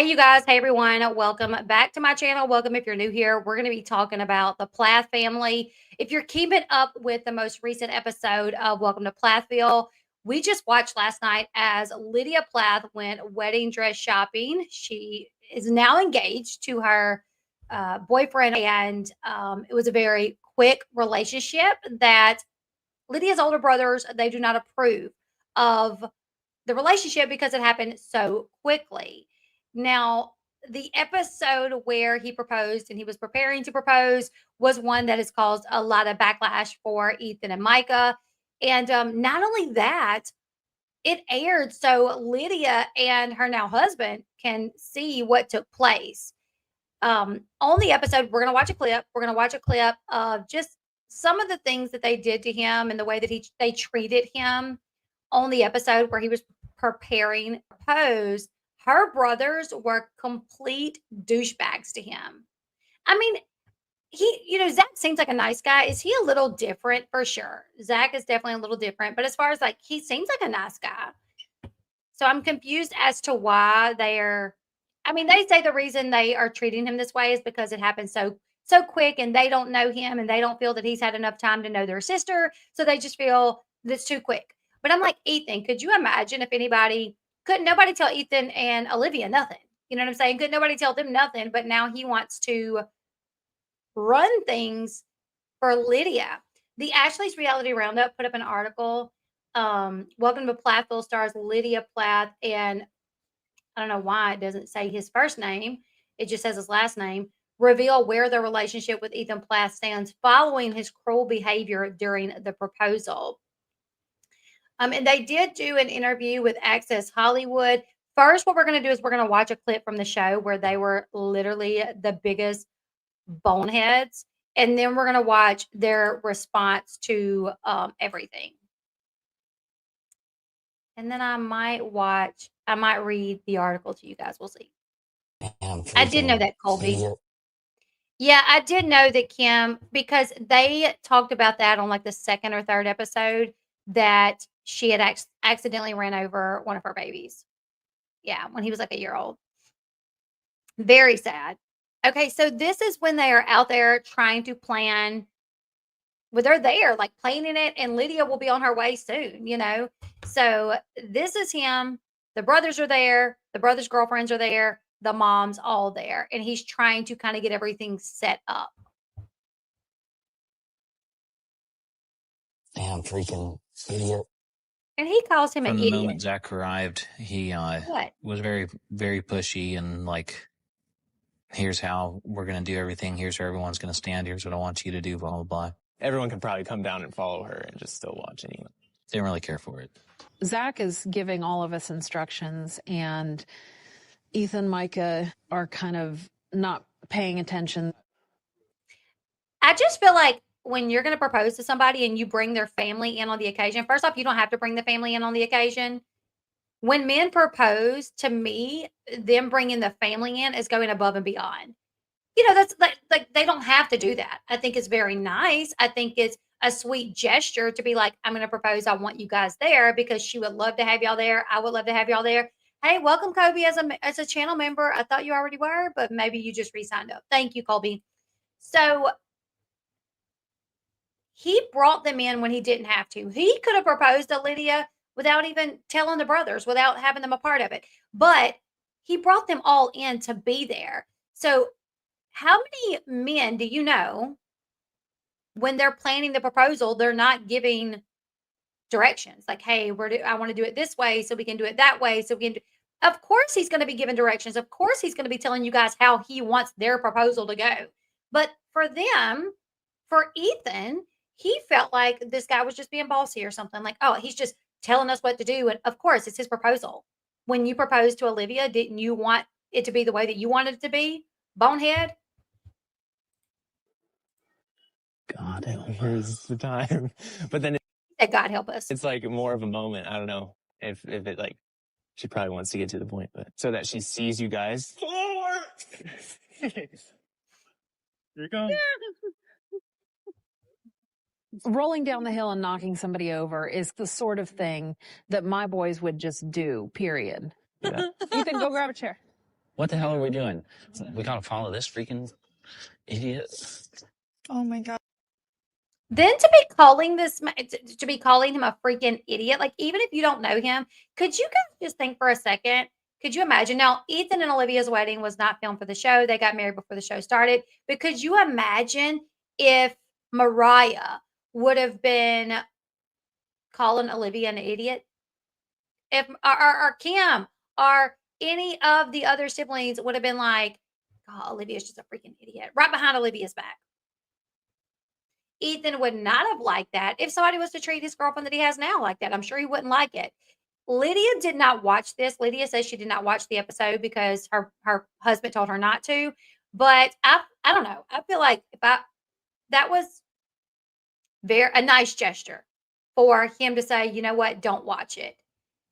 Hey, you guys. Hey, everyone. Welcome back to my channel. Welcome if you're new here. We're going to be talking about the Plath family. If you're keeping up with the most recent episode of Welcome to Plathville, we just watched last night as Lydia Plath went wedding dress shopping. She is now engaged to her boyfriend, and it was a very quick relationship that Lydia's older brothers, they do not approve of the relationship because it happened so quickly. Now, the episode where he proposed and he was preparing to propose was one that has caused a lot of backlash for Ethan and Micah. And not only that, it aired so Lydia and her now husband can see what took place. On the episode, we're going to watch a clip. We're going to watch a clip of just some of the things that they did to him and the way that they treated him on the episode where he was preparing to propose. Her brothers were complete douchebags to him. I mean, Zach seems like a nice guy. Is he a little different? For sure. Zach is definitely a little different. But as far as like, he seems like a nice guy. So I'm confused as to why they say the reason they are treating him this way is because it happened so quick and they don't know him and they don't feel that he's had enough time to know their sister. So they just feel that's too quick. But I'm like, Ethan, could you imagine if couldn't nobody tell Ethan and Olivia nothing? You know what I'm saying? Could nobody tell them nothing? But now he wants to run things for Lydia. The Ashley's Reality Roundup put up an article. Welcome to Plathville stars Lydia Plath, and I don't know why it doesn't say his first name. It just says his last name. Reveal where their relationship with Ethan Plath stands following his cruel behavior during the proposal. And they did do an interview with Access Hollywood. First, what we're going to do is we're going to watch a clip from the show where they were literally the biggest boneheads. And then we're going to watch their response to everything. And then I might read the article to you guys. We'll see. I did know that, Colby. Yeah, I did know that Kim, because they talked about that on like the second or third episode, that she had accidentally ran over one of her babies. Yeah, when he was like a year old. Very sad. Okay, so this is when they are out there trying to plan. Well, they're there, like planning it, and Lydia will be on her way soon, So this is him. The brothers are there. The brothers' girlfriends are there. The mom's all there. And he's trying to kind of get everything set up. Damn freaking idiot. And he calls him an idiot. From the moment Zach arrived, he was very, very pushy and like, here's how we're going to do everything. Here's where everyone's going to stand. Here's what I want you to do, blah, blah, blah. Everyone could probably come down and follow her and just still watch anyway. They don't really care for it. Zach is giving all of us instructions, and Ethan, Micah are kind of not paying attention. I just feel like when you're going to propose to somebody and you bring their family in on the occasion, first off, you don't have to bring the family in on the occasion. When men propose, to me, them bringing the family in is going above and beyond. That's like they don't have to do that. I think it's very nice. I think it's a sweet gesture to be like, I'm going to propose. I want you guys there because she would love to have y'all there. I would love to have y'all there. Hey, welcome, Colby, as a channel member. I thought you already were, but maybe you just re-signed up. Thank you, Colby. So he brought them in when he didn't have to. He could have proposed to Lydia without even telling the brothers, without having them a part of it. But he brought them all in to be there. So how many men do you know when they're planning the proposal, they're not giving directions like, hey, I want to do it this way so we can do it that way. So we can of course he's going to be giving directions. Of course he's going to be telling you guys how he wants their proposal to go. But for Ethan, he felt like this guy was just being bossy or something, like, oh, he's just telling us what to do. And of course it's his proposal. When you proposed to Olivia, didn't you want it to be the way that you wanted it to be? Bonehead. God, here's the time. But then God help us. It's like more of a moment. I don't know if it like, she probably wants to get to the point, but so that she sees you guys. Here you go. Rolling down the hill and knocking somebody over is the sort of thing that my boys would just do, period. Yeah. Ethan, go grab a chair. What the hell are we doing? We gotta follow this freaking idiot. Oh my God. Then to be calling to be calling him a freaking idiot, like even if you don't know him, could you guys just think for a second? Could you imagine? Now, Ethan and Olivia's wedding was not filmed for the show. They got married before the show started. But could you imagine if Mariah would have been calling Olivia an idiot? If or Kim or any of the other siblings would have been like, oh, Olivia's just a freaking idiot, right behind Olivia's back. Ethan would not have liked that if somebody was to treat his girlfriend that he has now like that. I'm sure he wouldn't like it. Lydia did not watch this. Lydia says she did not watch the episode because her husband told her not to. But I don't know. I feel like that was a nice gesture for him to say, you know what, don't watch it.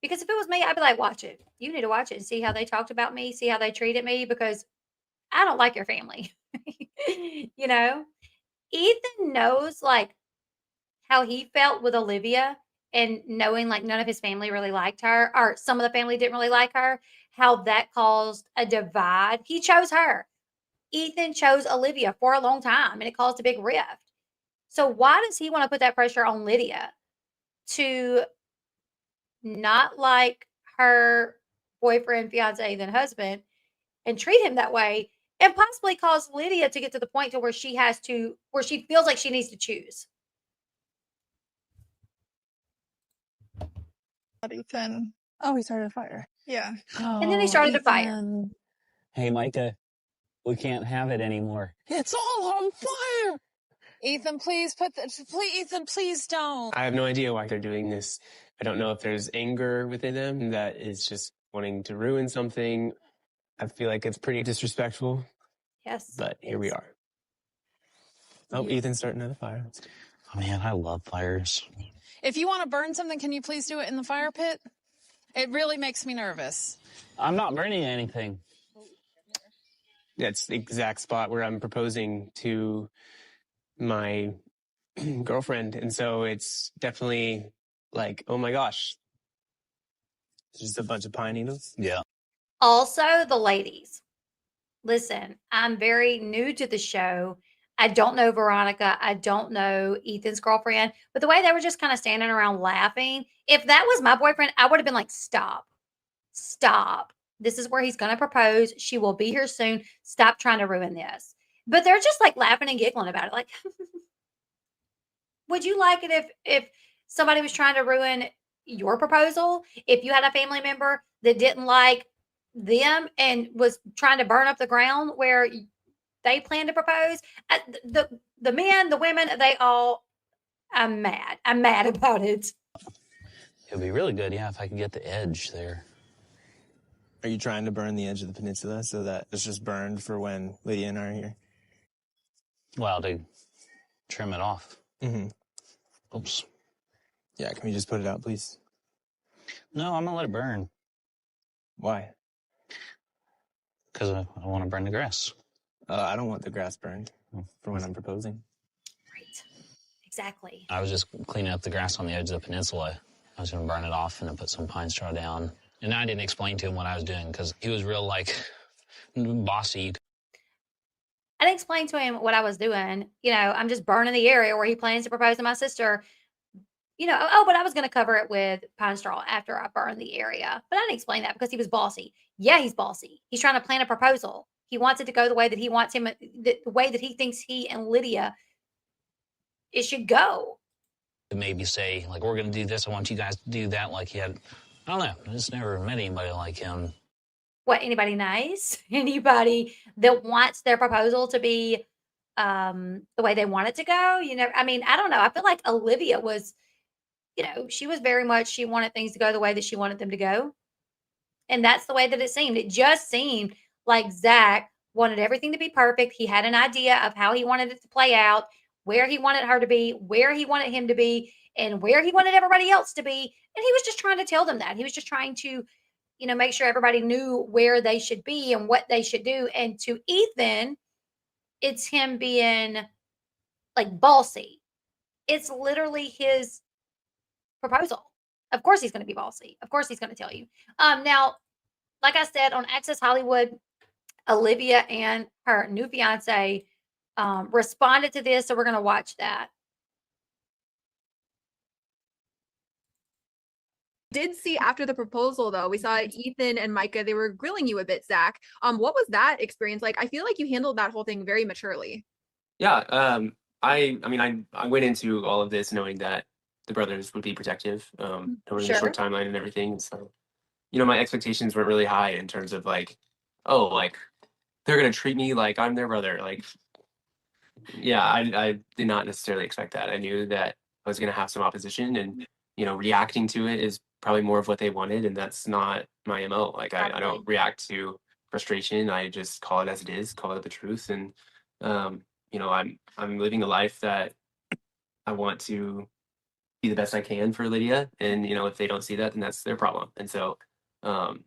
Because if it was me, I'd be like, watch it. You need to watch it and see how they talked about me, see how they treated me, because I don't like your family. You know? Ethan knows like how he felt with Olivia and knowing like none of his family really liked her, or some of the family didn't really like her, how that caused a divide. He chose her. Ethan chose Olivia for a long time and it caused a big rift. So why does he want to put that pressure on Lydia to not like her boyfriend, fiance, then husband and treat him that way and possibly cause Lydia to get to the point to where she feels like she needs to choose? Ethan. Oh, he started a fire. Yeah. And then he started a fire. Hey, Micah, we can't have it anymore. It's all on fire. Ethan, please Ethan, please don't. I have no idea why they're doing this. I don't know if there's anger within them that is just wanting to ruin something. I feel like it's pretty disrespectful. Yes. But here we are. Oh, yes. Ethan's starting another fire. Oh, man, I love fires. If you want to burn something, can you please do it in the fire pit? It really makes me nervous. I'm not burning anything. That's the exact spot where I'm proposing to my girlfriend. And so it's definitely like, oh my gosh. It's just a bunch of pine needles. Yeah. Also, the ladies. Listen, I'm very new to the show. I don't know Veronica. I don't know Ethan's girlfriend. But the way they were just kind of standing around laughing, if that was my boyfriend, I would have been like, stop. Stop. This is where he's going to propose. She will be here soon. Stop trying to ruin this. But they're just like laughing and giggling about it. Like, would you like it if somebody was trying to ruin your proposal? If you had a family member that didn't like them and was trying to burn up the ground where they plan to propose? The men, the women, they all, I'm mad. I'm mad about it. It would be really good, yeah, if I could get the edge there. Are you trying to burn the edge of the peninsula so that it's just burned for when Lydia and I are here? Well, to trim it off. Mm-hmm. Oops. Yeah, can we just put it out, please? No, I'm going to let it burn. Why? Because I want to burn the grass. I don't want the grass burned for when I'm proposing. Right. Exactly. I was just cleaning up the grass on the edge of the peninsula. I was going to burn it off and then put some pine straw down. And I didn't explain to him what I was doing because he was real, like, bossy. I didn't explain to him what I was doing. You know, I'm just burning the area where he plans to propose to my sister. You know, oh, but I was going to cover it with pine straw after I burned the area. But I didn't explain that because he was bossy. Yeah, he's bossy. He's trying to plan a proposal. He wants it to go the way that he wants him, the way that he thinks he and Lydia, it should go. Maybe say, like, we're going to do this. I want you guys to do that. Like, he had, I don't know. I just never met anybody like him. What, anybody nice? Anybody that wants their proposal to be the way they want it to go? You know, I mean, I don't know. I feel like Olivia was, you know, she was very much, she wanted things to go the way that she wanted them to go. And that's the way that it seemed. It just seemed like Zach wanted everything to be perfect. He had an idea of how he wanted it to play out, where he wanted her to be, where he wanted him to be, and where he wanted everybody else to be. And he was just trying to tell them that. He was just trying to, you know, make sure everybody knew where they should be and what they should do. And to Ethan, it's him being like bossy. It's literally his proposal. Of course he's going to be bossy. Of course he's going to tell you. Now, like I said, on Access Hollywood, Olivia and her new fiance responded to this. So we're going to watch that. Did see after the proposal though, we saw Ethan and Micah, they were grilling you a bit, Zach. What was that experience like? I feel like you handled that whole thing very maturely. Yeah, I mean, I went into all of this knowing that the brothers would be protective over the short timeline and everything. So, my expectations weren't really high in terms of like, oh, like they're gonna treat me like I'm their brother. Like, yeah, I did not necessarily expect that. I knew that I was gonna have some opposition, and reacting to it is probably more of what they wanted, and that's not my MO. Like, I don't react to frustration. I just call it as it is, call it the truth, and I'm living a life that I want to be the best I can for Lydia, and if they don't see that, then that's their problem. And so, and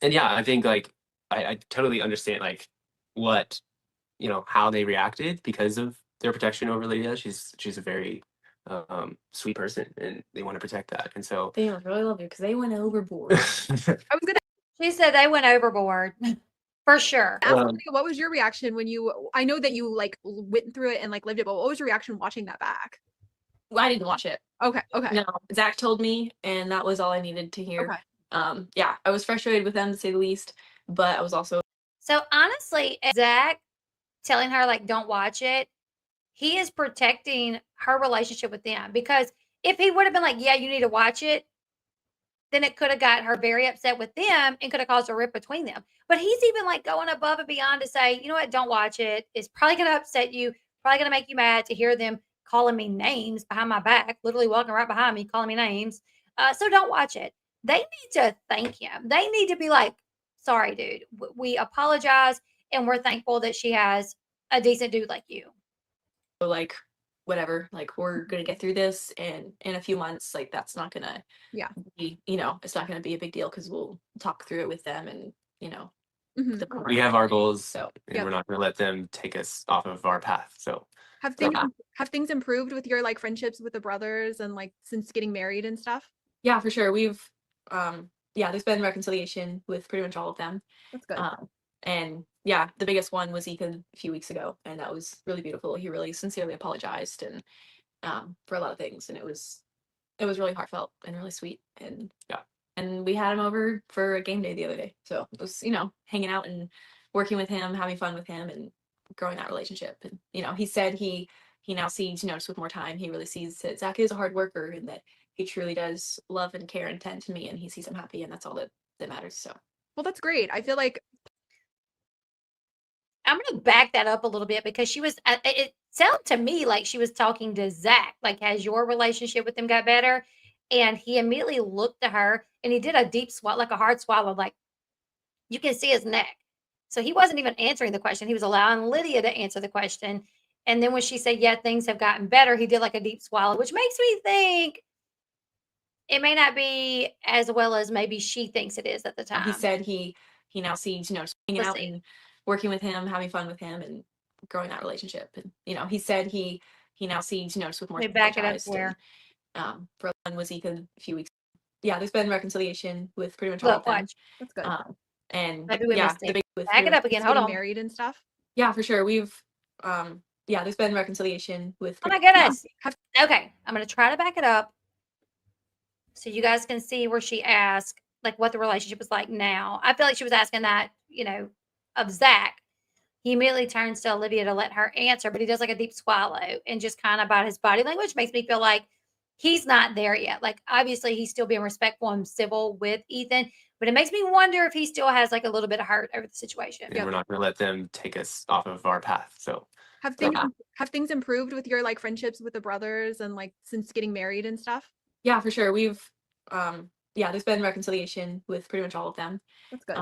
yeah, I think like I totally understand like what how they reacted because of their protection over Lydia. She's a very sweet person, and they want to protect that. And so they must really love you because they went overboard. She said they went overboard. For sure. What was your reaction when I know that you like went through it and like lived it, but what was your reaction watching that back? Well, I didn't watch it. Okay. No, Zach told me, and that was all I needed to hear. Okay. Yeah, I was frustrated with them to say the least, but I was also. So honestly, Zach telling her like, don't watch it, he is protecting her relationship with them, because if he would have been like, yeah, you need to watch it, then it could have got her very upset with them and could have caused a rip between them. But he's even like going above and beyond to say, you know what, don't watch it. It's probably going to upset you, probably going to make you mad to hear them calling me names behind my back, literally walking right behind me, calling me names. So don't watch it. They need to thank him. They need to be like, sorry, dude, we apologize. And we're thankful that she has a decent dude like you. Like, whatever, like we're gonna get through this, and in a few months, like that's not gonna be, it's not gonna be a big deal because we'll talk through it with them, and we have our goals, so and we're not gonna let them take us off of our path. So have things improved with your like friendships with the brothers and like since getting married and stuff? Yeah, for sure. We've there's been reconciliation with pretty much all of them. That's good. And yeah, the biggest one was Ethan a few weeks ago, and that was really beautiful. He really sincerely apologized and for a lot of things, and it was really heartfelt and really sweet. And and we had him over for a game day the other day, so it was hanging out and working with him, having fun with him, and growing that relationship. And he said he now sees just with more time, he really sees that Zach is a hard worker and that he truly does love and care and tend to me, and he sees I'm happy, and that's all that matters. So well, that's great. I feel like I'm going to back that up a little bit, because she was, it sounded to me like she was talking to Zach, like, has your relationship with him got better? And he immediately looked to her and he did a deep swallow, like a hard swallow, like you can see his neck. So he wasn't even answering the question. He was allowing Lydia to answer the question. And then when she said, yeah, things have gotten better, he did like a deep swallow, which makes me think it may not be as well as maybe she thinks it is at the time. He said he now sees, hanging out and working with him, having fun with him, and growing that relationship. And he said he now sees, just with more. Let me back it up where. For one was Ethan a few weeks. Yeah, there's been reconciliation with pretty much all of them. That's good. And maybe we missed it. Back it up again. Hold on. Married and stuff. Yeah, for sure. We've there's been reconciliation with. Oh my goodness. Okay, I'm gonna try to back it up so you guys can see where she asked like what the relationship is like now. I feel like she was asking that, of Zach. He immediately turns to Olivia to let her answer, but he does like a deep swallow and just kind of about his body language makes me feel like he's not there yet. Like, obviously, he's still being respectful and civil with Ethan, but it makes me wonder if he still has like a little bit of hurt over the situation. And we're not going to let them take us off of our path. So have things improved with your like friendships with the brothers and like since getting married and stuff? Yeah, for sure. We've there's been reconciliation with pretty much all of them. That's good.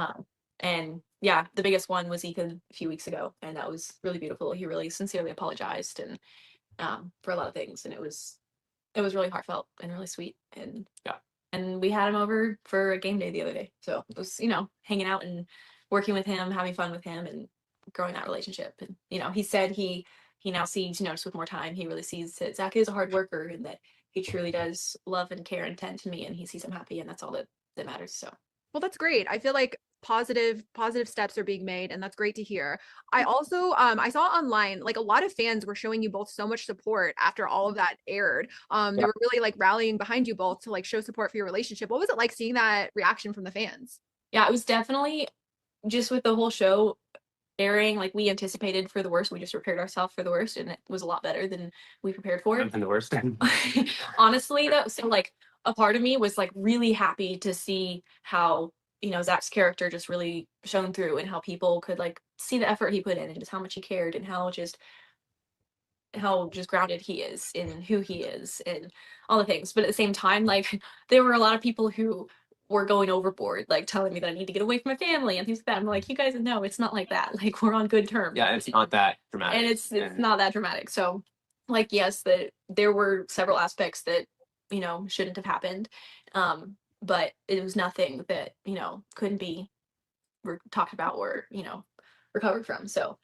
And yeah, the biggest one was Ethan a few weeks ago, and that was really beautiful. He really sincerely apologized and for a lot of things, and it was really heartfelt and really sweet. And and we had him over for a game day the other day, so it was hanging out and working with him, having fun with him, and growing that relationship. And he said he now sees just with more time, he really sees that Zach is a hard worker and that he truly does love and care and tend to me, and he sees I'm happy, and that's all that matters. So well, that's great. I feel like positive steps are being made, and that's great to hear. I also I saw online like a lot of fans were showing you both so much support after all of that aired. They were really like rallying behind you both to like show support for your relationship. What was it like seeing that reaction from the fans? Yeah, it was definitely just with the whole show airing, like we anticipated for the worst. We just prepared ourselves for the worst, and it was a lot better than we prepared for. And the worst. Honestly, though, so like a part of me was like really happy to see how, you know, Zach's character just really shone through, and how people could like see the effort he put in, and just how much he cared, and how just grounded he is in who he is and all the things. But at the same time, like there were a lot of people who were going overboard, like telling me that I need to get away from my family and things like that. I'm like, you guys know it's not like that. Like we're on good terms. Yeah, it's not that dramatic. And it's not that dramatic. So like, yes, that there were several aspects that, you know, shouldn't have happened. But it was nothing that, you know, couldn't be talked about or, you know, recovered from. So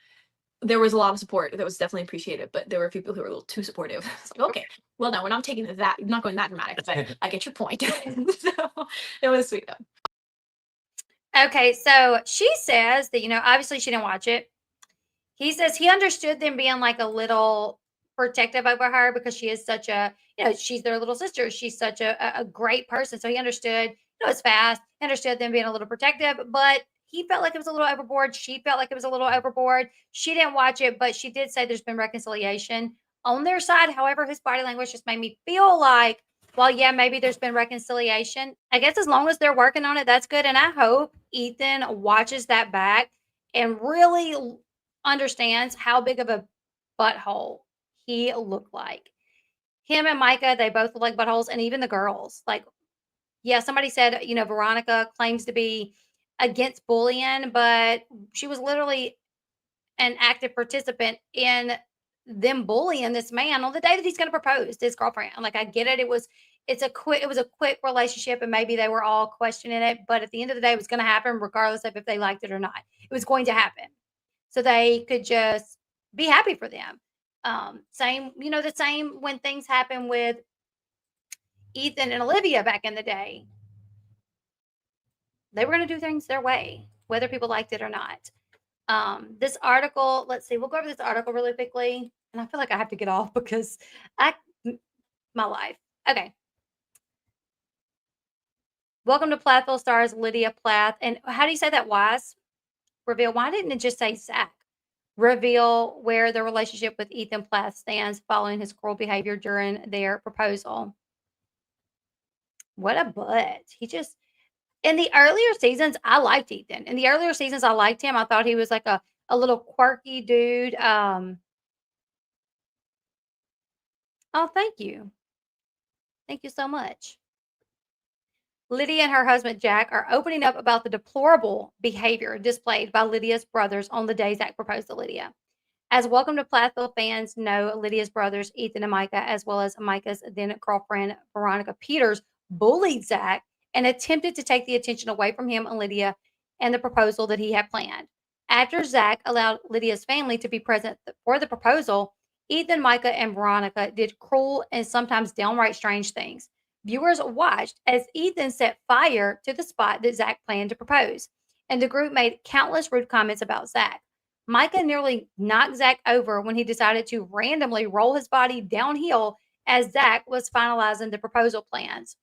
there was a lot of support that was definitely appreciated, but there were people who were a little too supportive. It's like, okay, well, no, we're not taking that, not going that dramatic, but I get your point. So it was sweet though. Okay, so she says that, you know, obviously she didn't watch it. He says he understood them being like a little protective over her because she is such a, you know, she's their little sister. She's such a great person. So he understood, you know, it's fast. He understood them being a little protective, but he felt like it was a little overboard. She felt like it was a little overboard. She didn't watch it, but she did say there's been reconciliation on their side. However, his body language just made me feel like, well, yeah, maybe there's been reconciliation. I guess as long as they're working on it, that's good. And I hope Ethan watches that back and really understands how big of a butthole he looked like. Him and Micah, they both look like buttholes, and even the girls. Like, yeah, somebody said, you know, Veronica claims to be against bullying, but she was literally an active participant in them bullying this man on the day that he's going to propose to his girlfriend. Like, I get it. It was a quick relationship, and maybe they were all questioning it, but at the end of the day, it was going to happen regardless of if they liked it or not. It was going to happen. So they could just be happy for them. Same, you know, the same when things happen with Ethan and Olivia back in the day. They were going to do things their way, whether people liked it or not. This article, let's see, we'll go over this article really quickly. And I feel like I have to get off because my life. Okay. Welcome to Plathville stars Lydia Plath. And how do you say that, Wyse? Reveal. Why didn't it just say Zach? Reveal where the relationship with Ethan Plath stands following his cruel behavior during their proposal. What a butt. He just, in the earlier seasons, I liked Ethan. In the earlier seasons, I liked him. I thought he was like a little quirky dude. Oh, thank you. Thank you so much. Lydia and her husband, Jack, are opening up about the deplorable behavior displayed by Lydia's brothers on the day Zach proposed to Lydia. As Welcome to Plathville fans know, Lydia's brothers, Ethan and Micah, as well as Micah's then girlfriend, Veronica Peters, bullied Zach and attempted to take the attention away from him and Lydia and the proposal that he had planned. After Zach allowed Lydia's family to be present for the proposal, Ethan, Micah, and Veronica did cruel and sometimes downright strange things. Viewers watched as Ethan set fire to the spot that Zach planned to propose, and the group made countless rude comments about Zach. Micah nearly knocked Zach over when he decided to randomly roll his body downhill as Zach was finalizing the proposal plans.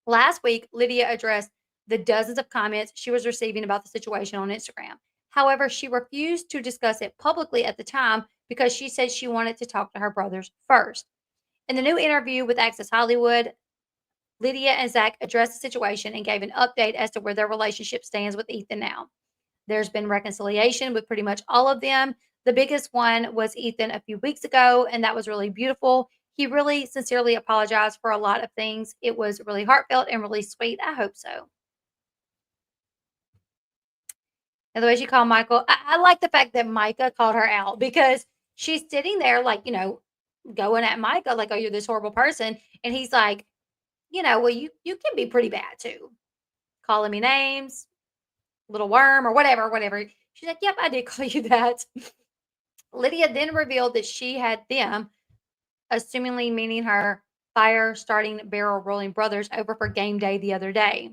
Last week, Lydia addressed the dozens of comments she was receiving about the situation on Instagram. However, she refused to discuss it publicly at the time because she said she wanted to talk to her brothers first. In the new interview with Access Hollywood, Lydia and Zach addressed the situation and gave an update as to where their relationship stands with Ethan now. There's been reconciliation with pretty much all of them. The biggest one was Ethan a few weeks ago, and that was really beautiful. He really sincerely apologized for a lot of things. It was really heartfelt and really sweet. I hope so. And the way she called Michael, I like the fact that Micah called her out because she's sitting there like, you know, going at Micah like, oh, you're this horrible person. And he's like, you know, well, you can be pretty bad too. Calling me names, little worm or whatever. She's like, yep, I did call you that. Lydia then revealed that she had them, assumingly meaning her fire starting barrel rolling brothers, over for game day the other day.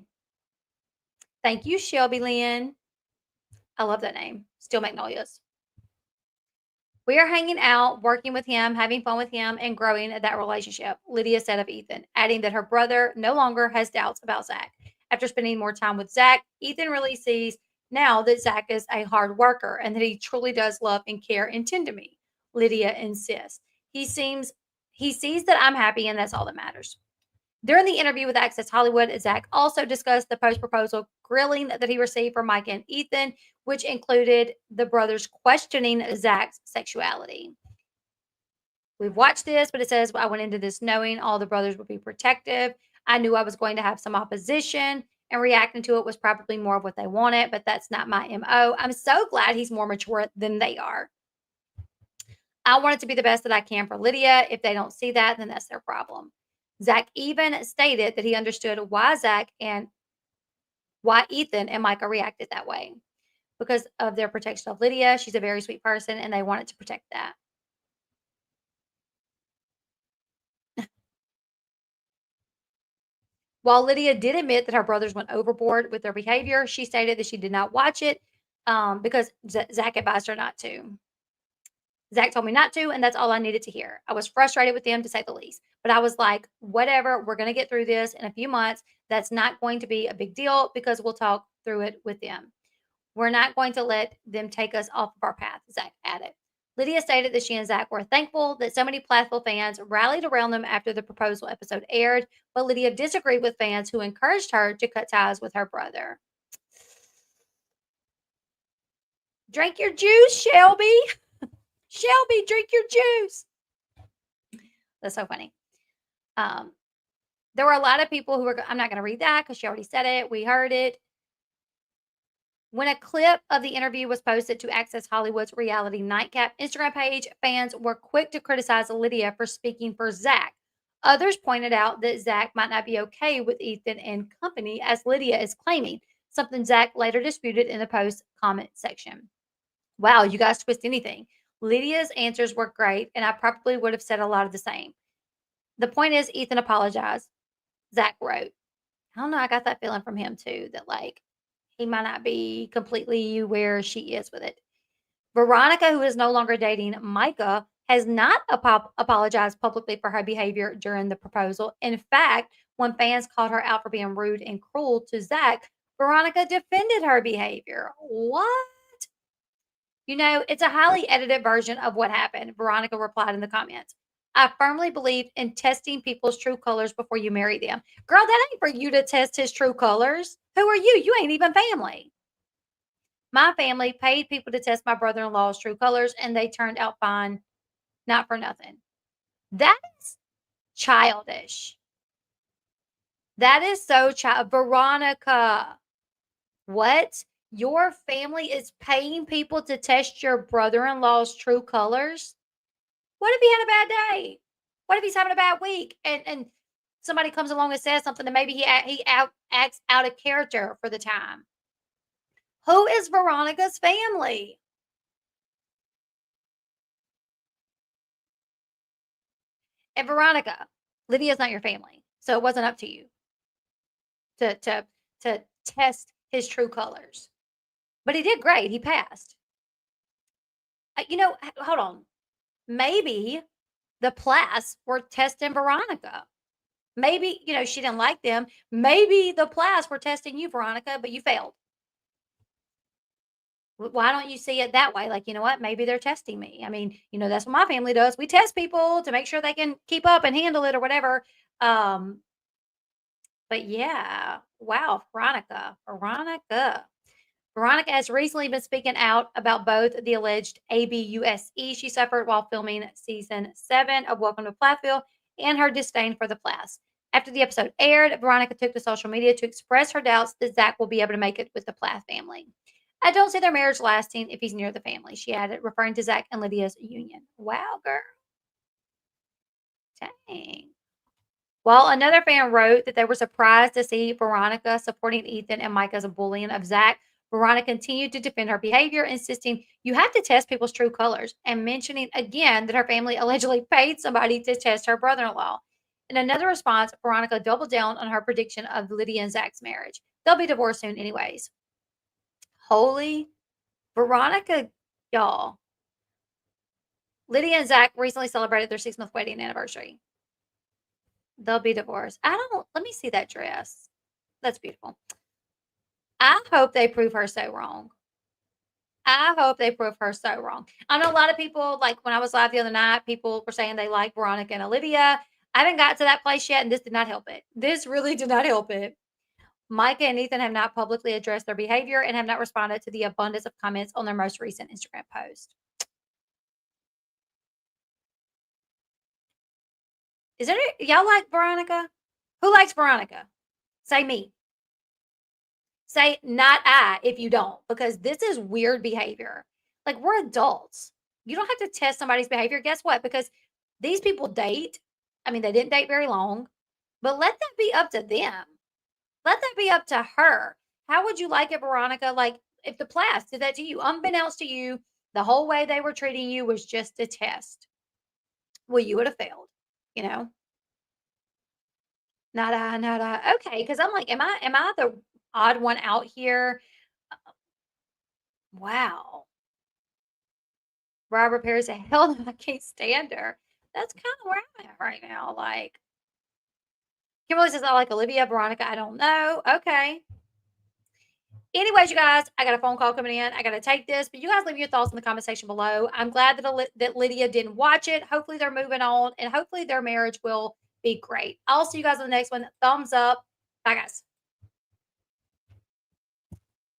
Thank you, Shelby Lynn. I love that name. Still Magnolias. We are hanging out, working with him, having fun with him, and growing that relationship, Lydia said of Ethan, adding that her brother no longer has doubts about Zach. After spending more time with Zach, Ethan really sees now that Zach is a hard worker and that he truly does love and care and tend to me. Lydia insists. He sees that I'm happy, and that's all that matters. During the interview with Access Hollywood, Zach also discussed the post-proposal grilling that he received from Mike and Ethan, which included the brothers questioning Zach's sexuality. We've watched this, but it says, I went into this knowing all the brothers would be protective. I knew I was going to have some opposition, and reacting to it was probably more of what they wanted, but that's not my MO. I'm so glad he's more mature than they are. I want it to be the best that I can for Lydia. If they don't see that, then that's their problem. Zach even stated that he understood why Ethan and Micah reacted that way. Because of their protection of Lydia. She's a very sweet person, and they wanted to protect that. While Lydia did admit that her brothers went overboard with their behavior, she stated that she did not watch it because Zach advised her not to. Zach told me not to, and that's all I needed to hear. I was frustrated with them, to say the least. But I was like, whatever, we're going to get through this in a few months. That's not going to be a big deal because we'll talk through it with them. We're not going to let them take us off of our path, Zach added. Lydia stated that she and Zach were thankful that so many Plathville fans rallied around them after the proposal episode aired, but Lydia disagreed with fans who encouraged her to cut ties with her brother. Drink your juice, Shelby. Shelby, drink your juice. That's so funny. There were a lot of people who were, I'm not going to read that because she already said it. We heard it. When a clip of the interview was posted to Access Hollywood's Reality Nightcap Instagram page, fans were quick to criticize Lydia for speaking for Zach. Others pointed out that Zach might not be okay with Ethan and company, as Lydia is claiming, something Zach later disputed in the post comment section. Wow, you guys twist anything. Lydia's answers were great, and I probably would have said a lot of the same. The point is, Ethan apologized. Zach wrote. I don't know, I got that feeling from him too, that like, he might not be completely where she is with it. Veronica, who is no longer dating Micah, has not apologized publicly for her behavior during the proposal. In fact, when fans called her out for being rude and cruel to Zach, Veronica defended her behavior. What? You know, it's a highly edited version of what happened, Veronica replied in the comments. I firmly believe in testing people's true colors before you marry them. Girl, that ain't for you to test his true colors. Who are you? You ain't even family. My family paid people to test my brother-in-law's true colors, and they turned out fine, not for nothing. That is childish. That is so child. Veronica, what? Your family is paying people to test your brother-in-law's true colors? What if he had a bad day? What if he's having a bad week and somebody comes along and says something and maybe he acts out of character for the time? Who is Veronica's family? And Veronica, Lydia's not your family, so it wasn't up to you to test his true colors. But he did great. He passed. You know, hold on. Maybe the Plaths were testing Veronica. Maybe, you know, she didn't like them. Maybe the Plaths were testing you, Veronica, but you failed. Why don't you see it that way? Like, you know what? Maybe they're testing me. I mean, you know, that's what my family does. We test people to make sure they can keep up and handle it or whatever. But yeah, wow, Veronica has recently been speaking out about both the alleged ABUSE she suffered while filming season 7 of Welcome to Plathville and her disdain for the Plaths. After the episode aired, Veronica took to social media to express her doubts that Zach will be able to make it with the Plath family. I don't see their marriage lasting if he's near the family, she added, referring to Zach and Lydia's union. Wow, girl. Dang. While another fan wrote that they were surprised to see Veronica supporting Ethan and Micah's bullying of Zach, Veronica continued to defend her behavior, insisting you have to test people's true colors, and mentioning again that her family allegedly paid somebody to test her brother-in-law. In another response, Veronica doubled down on her prediction of Lydia and Zach's marriage. They'll be divorced soon anyways. Holy Veronica, y'all. Lydia and Zach recently celebrated their 6-month wedding anniversary. They'll be divorced. Let me see that dress. That's beautiful. I hope they prove her so wrong. I hope they prove her so wrong. I know a lot of people, like when I was live the other night, people were saying they like Veronica and Olivia. I haven't got to that place yet, and this did not help it. This really did not help it. Micah and Ethan have not publicly addressed their behavior and have not responded to the abundance of comments on their most recent Instagram post. Is there y'all like Veronica? Who likes Veronica? Say me. Say not I if you don't, because this is weird behavior. Like, we're adults. You don't have to test somebody's behavior. Guess what? Because these people date. I mean, they didn't date very long, but let that be up to them. Let that be up to her. How would you like it, Veronica? Like, if the Plaths did that to you, unbeknownst to you, the whole way they were treating you was just a test. Well, you would have failed, you know? Not I. Okay, because I'm like, am I the odd one out here? Wow. Robert Perry said, hell no, I can't stand her. That's kind of where I'm at right now. Like, Kimberly says, I like Olivia. Veronica, I don't know. Okay. Anyways, you guys, I got a phone call coming in. I got to take this, but you guys leave your thoughts in the comment section below. I'm glad that Lydia didn't watch it. Hopefully they're moving on, and hopefully their marriage will be great. I'll see you guys on the next one. Thumbs up. Bye, guys.